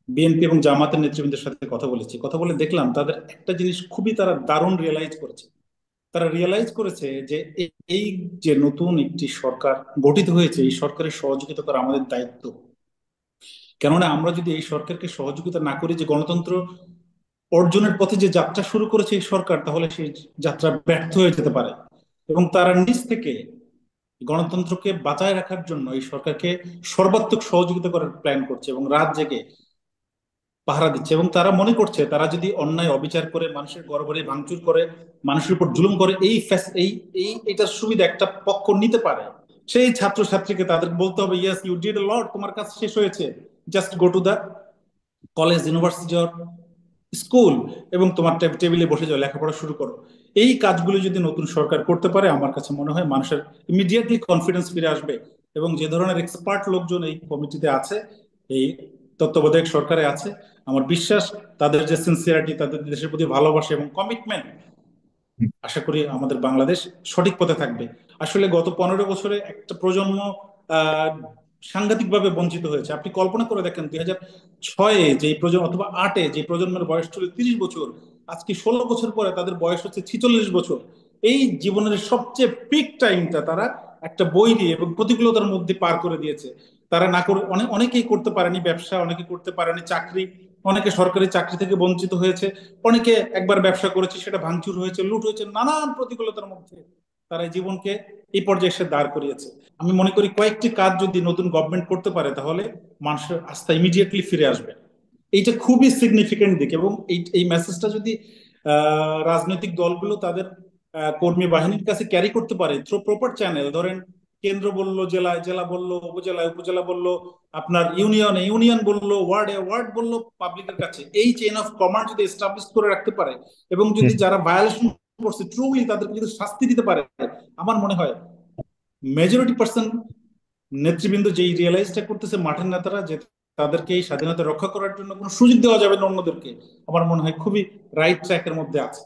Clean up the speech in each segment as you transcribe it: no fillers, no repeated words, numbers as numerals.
BNP এবং জামাতের নেতৃবৃন্দের সাথে কথা বলেছি, কথা বলে দেখলাম তাদের একটা জিনিস খুবই তারা দারুণ রিয়েলাইজ করেছে। তারা রিয়েলাইজ করেছে যে এই যে নতুন একটি সরকার গঠিত হয়েছে, এই সরকারের সহযোগিতা করা আমাদের দায়িত্ব। কেননা আমরা যদি এই সরকারকে সহযোগিতা না করি, যে গণতন্ত্র অর্জনের পথে যে যাত্রা শুরু করেছে এই সরকার, তাহলে সেই যাত্রা ব্যর্থ হয়ে যেতে পারে। এবং তারা নিজ থেকে গণতন্ত্রকে বাঁচায় রাখার জন্য এই সরকারকে সর্বাত্মক সহযোগিতা করার প্ল্যান করছে এবং রাত জেগে পাহারা দিচ্ছে। এবং তারা মনে করছে তারা যদি অন্যায় অবিচার করে, মানুষের ঘরবাড়ি ভাঙচুর করে, মানুষের উপর জুলুম করে, এটার সুবিধা একটা পক্ষ নিতে পারে। সেই ছাত্রছাত্রীকে তাদের বলতে হবে, yes you did a lot, তোমার কাজ শেষ হয়েছে, just go to the college, university or school, এবং তোমার টেবিলে বসে যাও, লেখাপড়া শুরু করো। এই কাজগুলো যদি নতুন সরকার করতে পারে, আমার কাছে মনে হয় মানুষের ইমিডিয়েটলি কনফিডেন্স ফিরে আসবে। এবং যে ধরনের এক্সপার্ট লোকজন এই কমিটিতে আছে, এই তত্ত্বাবধায়ক সরকারে আছে, আমার বিশ্বাস তাদের যে সিনসিয়ারিটি, তাদের দেশের প্রতি ভালোবাসা এবং কমিটমেন্ট, আশা করি আমাদের বাংলাদেশ সঠিক পথে থাকবে। আসলে গত 15 বছরে একটা প্রজন্ম আহ সাংঘাতিকভাবে বঞ্চিত হয়েছে। আপনি কল্পনা করে দেখেন, 2006-এ যে প্রজন্ম, অথবা 2008-এ যে প্রজন্মের বয়স ছিল 30 বছর, আজকে 16 বছর পরে তাদের বয়স হচ্ছে 46 বছর। এই জীবনের সবচেয়ে পিক টাইমটা তারা একটা বৈরী এবং প্রতিকূলতার মধ্যে পার করে দিয়েছে। তারা না করে অনেকেই করতে পারেনি ব্যবসা, অনেকে করতে পারেনি চাকরি, অনেকে সরকারি চাকরি থেকে বঞ্চিত হয়েছে, অনেকে একবার ব্যবসা করেছে, সেটা ভাঙচুর হয়েছে, লুট হয়েছে, নানান প্রতিকূলতার মধ্যে তারা এই জীবনকে এই পর্যায়ে এসে দাঁড় করিয়েছে। আমি মনে করি কয়েকটি কাজ যদি নতুন গভর্নমেন্ট করতে পারে, তাহলে মানুষের আস্থা ইমিডিয়েটলি ফিরে আসবে। এইটা খুবই সিগনিফিকেন্ট দিক। এবং এই মেসেজটা যদি রাজনৈতিক দলগুলো তাদের কর্মী বাহিনীর কাছে ক্যারি করতে পারে থ্রু প্রপার চ্যানেল, ধরেন কেন্দ্র বললো জেলায়, জেলা বললো উপজেলায়, উপজেলা বললো আপনার ইউনিয়নে, ইউনিয়ন বললো ওয়ার্ডে, ওয়ার্ড বললো পাবলিকের কাছে, এই চেইন অফ কমান্ড যদি এস্টাবলিশ করে রাখতে পারে, এবং যদি যারা ভায়োলেশন করছে ট্রুলি তাদেরকে যদি শাস্তি দিতে পারে, আমার মনে হয় মেজরিটি পার্সন নেতৃবৃন্দ যেই রিয়েলাইজটা করতেছে, মাঠের নেতারা, যে তাদেরকে এই স্বাধীনতা রক্ষা করার জন্য কোনো সুযোগ দেওয়া যাবে না অন্যদেরকে, আমার মনে হয় খুবই রাইট ট্র্যাকের মধ্যে আছে।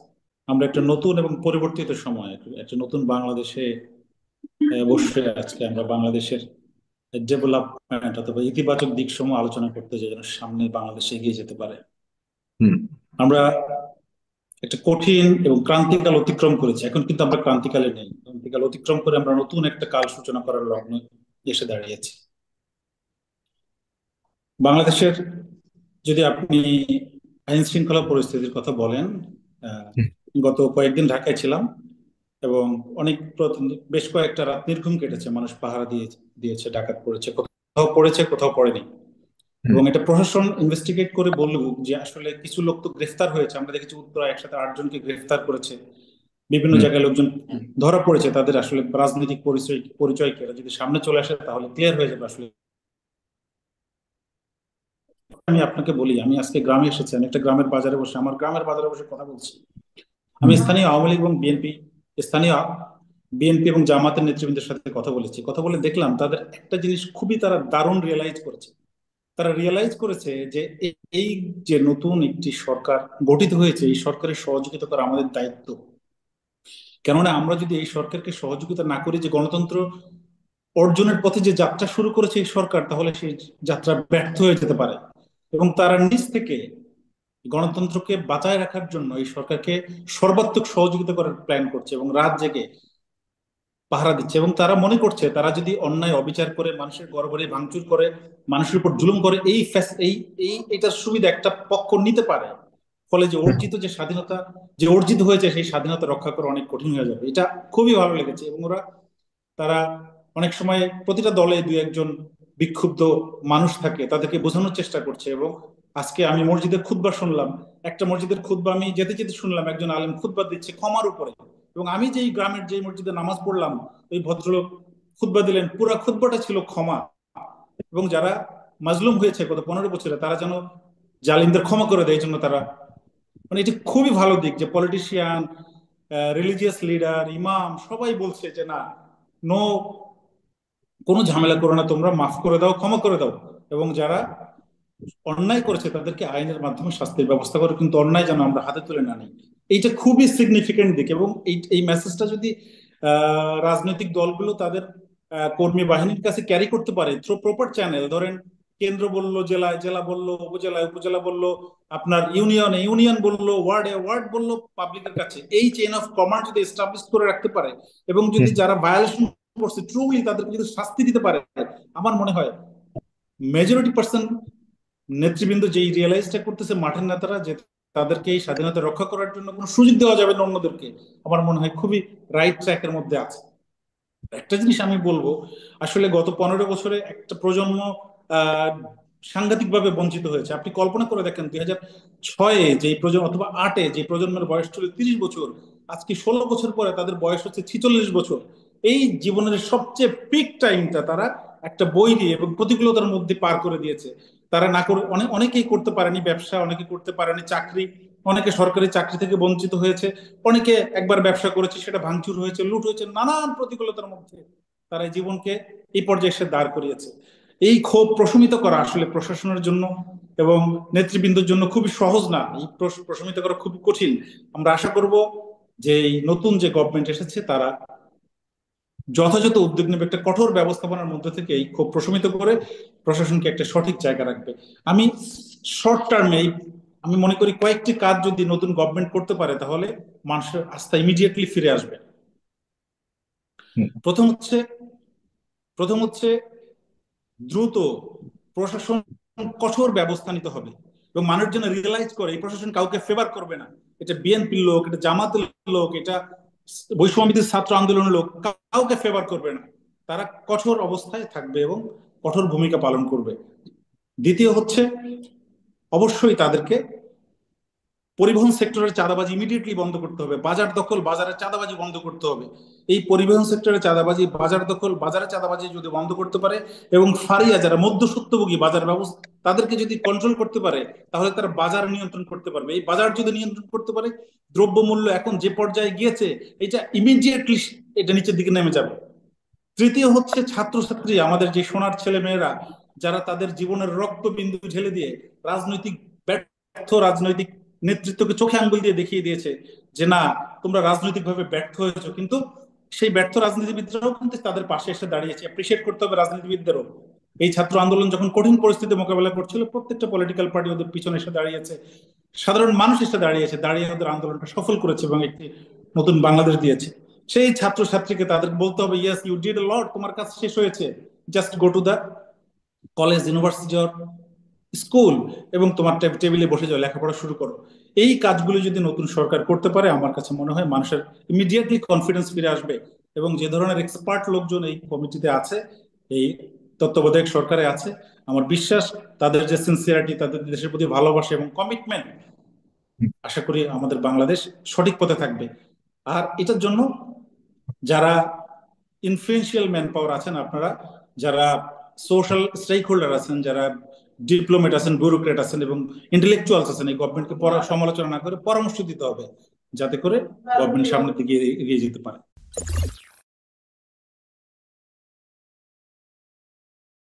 আমরা একটা নতুন এবং পরিবর্তিত সময়, একটা নতুন বাংলাদেশে বসে আজকে আমরা বাংলাদেশের ডেভেলপমেন্ট অথবা ইতিবাচক দিক সমূহ আলোচনা করতে যাই, যেন সামনে বাংলাদেশ এগিয়ে যেতে পারে। হুম। আমরা একটা কঠিন এবং ক্রান্তিকাল অতিক্রম করেছি, এখন কিন্তু আমরা ক্রান্তিকালে নেই। ক্রান্তিকাল অতিক্রম করে আমরা নতুন একটা কাল সূচনা করার লগ্নে এসে দাঁড়িয়েছি। বাংলাদেশের, যদি আপনি আইন শৃঙ্খলা পরিস্থিতির কথা বলেন, আহ, গত কয়েকদিন ঢাকায় ছিলাম, এবং বেশ কয়েকটা রাত নির্ঘুম কেটেছে, মানুষ পাহারা দিয়েছে, ডাকাত পড়েছে, কোথাও পড়েছে, কোথাও পড়েনি। এবং এটা প্রশাসন ইনভেস্টিগেট করে বলল যে আসলে কিছু লোক তো গ্রেফতার হয়েছে, আমরা দেখেছি উত্তরা একসাথে 8 জনকে গ্রেফতার করেছে, বিভিন্ন জায়গায় লোকজন ধরা পড়েছে, তাদের আসলে রাজনৈতিক পরিচয় কি, এরা যদি সামনে চলে আসে তাহলে ক্লিয়ার হয়ে যাবে আসলে। আমি আপনাকে বলি, আমি আজকে গ্রামে এসেছি, আমি একটা গ্রামের বাজারে বসে, আমার গ্রামের বাজারে বসে কথা বলছি। আমি স্থানীয় আওয়ামী লীগ এবং স্থানীয় বিএনপি এবং জামাতের নেতৃবৃন্দের সাথে কথা বলেছি, কথা বলে দেখলাম তাদের একটা জিনিস খুবই তারা দারুণ রিয়েলাইজ করেছে। তারা রিয়েলাইজ করেছে যে এই যে নতুন একটি সরকার গঠিত হয়েছে, এই সরকারের সহযোগিতা করা আমাদের দায়িত্ব। কেননা আমরা যদি এই সরকারকে সহযোগিতা না করি, যে গণতন্ত্র অর্জনের পথে যে যাত্রা শুরু করেছে এই সরকার, তাহলে সেই যাত্রা ব্যর্থ হয়ে যেতে পারে। এবং তারা নিজ থেকে গণতন্ত্রকে বাঁচায় রাখার জন্য এই সরকারকে সর্বাত্মক সহযোগিতা করার প্ল্যান করছে এবং রাত জেগে পাহারা দিচ্ছে। এবং তারা মনে করছে তারা যদি অন্যায় অবিচার করে, মানুষের ঘরবাড়ি ভাঙচুর করে, মানুষের উপর জুলুম করে, এটার সুবিধা একটা পক্ষ নিতে পারে, ফলে যে অর্জিত যে স্বাধীনতা, যে অর্জিত হয়েছে, সেই স্বাধীনতা রক্ষা করা অনেক কঠিন হয়ে যাবে। এটা খুবই ভালো লেগেছে। এবং তারা অনেক সময় প্রতিটা দলে দুই একজন বিক্ষুব্ধ মানুষ থাকে, তাদেরকে বোঝানোর চেষ্টা করছে। এবং আজকে আমি মসজিদের খুতবা শুনলাম, একটা মসজিদের খুতবা আমি যেতে যেতে শুনলাম, একজন আলেম খুতবা দিচ্ছে ক্ষমার উপরে। এবং আমি যেই গ্রামের যে মসজিদে নামাজ পড়লাম, ওই ভদ্রলোক খুতবা দিলেন, পুরা খুতবাটা ছিল ক্ষমা। এবং যারা মাজলুম হয়েছে গত 15 বছরে, তারা যেন জালিমদের ক্ষমা করে দেয়, এই জন্য তারা, মানে এটি খুবই ভালো দিক যে পলিটিশিয়ান, রিলিজিয়াস লিডার, ইমাম সবাই বলছে যে না, নো, কোনো ঝামেলা করো না, তোমরা মাফ করে দাও, ক্ষমা করে দাও। এবং যারা অন্যায় করেছে তাদেরকে আইনের মাধ্যমে শাস্তির ব্যবস্থা করে, কিন্তু অন্যায় যেন আমরা হাতে তুলে না নিই। এইটা খুবই সিগনিফিকেন্ট দিক। এবং এই মেসেজটা যদি রাজনৈতিক দলগুলো তাদের কর্মী বাহিনীর কাছে ক্যারি করতে পারে থ্রু প্রপার চ্যানেল, ধরেন কেন্দ্র বলল জেলায়, জেলা বলল উপজেলায়, উপজেলা বলল আপনার ইউনিয়নে, ইউনিয়ন বলল ওয়ার্ডে, ওয়ার্ড বলল পাবলিকের কাছে। এই চেইন অফ কমান্ড যদি এস্টাবলিশ করে রাখতে পারে এবং যদি যারা ভায়োলেশন করছে ট্রুলি তাদেরকে যদি শাস্তি দিতে পারে, আমার মনে হয় মেজরিটি পার্সন নেতৃবৃন্দ যেই রিয়েলাইজটা করতেছে মাঠের নেতারা, যে তাদেরকে এই স্বাধীনতা রক্ষা করার জন্য কোনো সুযোগ দেওয়া যাবে না অন্যদেরকে, আমার মনে হয় খুবই রাইট ট্র্যাকের মধ্যে আছে। একটা জিনিস আমি বলবো, আসলে গত 15 বছরে একটা প্রজন্ম আহ সাংঘাতিকভাবে বঞ্চিত হয়েছে। আপনি কল্পনা করে দেখেন 2006-এ যে প্রজন্ম অথবা 2008-এ যে প্রজন্মের বয়স ছিল 30 বছর, আজকে 16 বছর পরে তাদের বয়স হচ্ছে 46 বছর। এই জীবনের সবচেয়ে পিক টাইমটা তারা একটা বৈরী এবং প্রতিকূলতার মধ্যে পার করে দিয়েছে। তারা না করে অনেকেই করতে পারেনি ব্যবসা, অনেকে করতে পারেনি চাকরি, অনেকে সরকারি চাকরি থেকে বঞ্চিত হয়েছে, অনেকে একবার ব্যবসা করেছে সেটা ভাঙচুর হয়েছে, লুট হয়েছে, নানান প্রতিকূলতার মধ্যে তারা এই জীবনকে এই পর্যায়ে এসে দাঁড় করিয়েছে। এই ক্ষোভ প্রশমিত করা আসলে প্রশাসনের জন্য এবং নেতৃবৃন্দের জন্য খুবই সহজ না, এই প্রশমিত করা খুবই কঠিন। আমরা আশা করব যে এই নতুন যে গভর্নমেন্ট এসেছে তারা যথাযথ উদ্যোগ নেবে, একটা কঠোর ব্যবস্থাপনার মধ্যে থেকে এই ক্ষোভ প্রশমিত করে প্রশাসনকে একটা সঠিক জায়গা রাখবে। আমি শর্ট টার্মে আমি মনে করি কয়েকটি কাজ যদি নতুন গভর্নমেন্ট করতে পারে তাহলে মানুষের আস্থা ইমিডিয়েটলি ফিরে আসবে। প্রথম হচ্ছে প্রথম হচ্ছে দ্রুত প্রশাসন কঠোর ব্যবস্থা নিতে হবে এবং মানুষ যেন রিয়েলাইজ করে এই প্রশাসন কাউকে ফেভার করবে না। এটা বিএনপির লোক, এটা জামাতের লোক, এটা বৈষম্যবিরোধী ছাত্র আন্দোলনের লোক, কাউকে ফেভার করবে না। তারা কঠোর অবস্থায় থাকবে এবং কঠোর ভূমিকা পালন করবে। দ্বিতীয় হচ্ছে অবশ্যই তাদেরকে পরিবহন সেক্টরের চাঁদাবাজি ইমিডিয়েটলি বন্ধ করতে হবে, বাজার দখল বাজারের চাঁদাবাজি বন্ধ করতে হবে। এই পরিবহন সেক্টরের চাঁদাবাজি, বাজার দখল বাজারের চাঁদাবাজি যদি বন্ধ করতে পারে এবং ফারিয়া যারা মধ্যস্বত্বভোগী বাজার ব্যবস্থা তাদেরকে যদি কন্ট্রোল করতে পারে তাহলে তারা বাজার নিয়ন্ত্রণ করতে পারবে। এই বাজার যদি নিয়ন্ত্রণ করতে পারে দ্রব্যমূল্য এখন যে পর্যায়ে গিয়েছে এটা ইমিডিয়েটলি এটা নিচের দিকে নেমে যাবে। তৃতীয় হচ্ছে ছাত্রছাত্রী, আমাদের যে সোনার ছেলে মেয়েরা যারা তাদের জীবনের রক্ত বিন্দু ঢেলে দিয়ে রাজনৈতিক ব্যর্থ রাজনৈতিক নেতৃত্বকে চোখে আঙ্গুল দিয়ে দেখিয়ে দিয়েছে যে না তোমরা রাজনৈতিক ভাবে ব্যর্থ হয়েছো, কিন্তু সেই ব্যর্থ রাজনীতিবিদরাও কিন্তু তাদের পাশে এসে দাঁড়িয়েছে। অ্যাপ্রিসিয়েট করতে হবে রাজনীতিবিদদেরও। এই ছাত্র আন্দোলন যখন কঠিন পরিস্থিতি মোকাবেলা করছিল প্রত্যেকটা পলিটিক্যাল পার্টি ওদের পিছনে এসে দাঁড়িয়েছে, সাধারণ মানুষ এসে দাঁড়িয়েছে, দাঁড়িয়ে ওদের আন্দোলনটা সফল করেছে এবং একটি নতুন বাংলাদেশ দিয়েছে। সেই ছাত্রছাত্রীকে তাদের বলতে হবে yes you did a lot, তোমার কাজ শেষ হয়েছে, just go to the college university or school এবং তোমার টেবিলে বসে যাও, লেখাপড়া শুরু করো। এই কাজগুলো যদি নতুন সরকার করতে পারে আমার কাছে মনে হয় মানুষের ইমিডিয়েটলি কনফিডেন্স ফিরে আসবে এবং যে ধরনের এক্সপার্ট লোকজন এই কমিটিতে আছে, এই তত্ত্বাবধায়ক সরকারে আছে, আমার বিশ্বাস তাদের যে সিনসিয়ারিটি, তাদের দেশের প্রতি ভালোবাসা এবং কমিটমেন্ট, আশা করি আমাদের বাংলাদেশ সঠিক পথে থাকবে। আর এটার জন্য যারা ইনফ্লুয়েন্সিয়াল ম্যান পাওয়ার আছেন, আপনারা যারা সোশ্যাল স্টেক হোল্ডার আছেন, যারা ডিপ্লোমেট আছেন, ব্যুরোক্রেট আছেন এবং ইন্টেলেকচুয়ালস আছেন, এই গভর্নমেন্টকে সমালোচনা না করে পরামর্শ দিতে হবে যাতে করে গভর্নমেন্ট সামনের দিকে এগিয়ে যেতে পারে।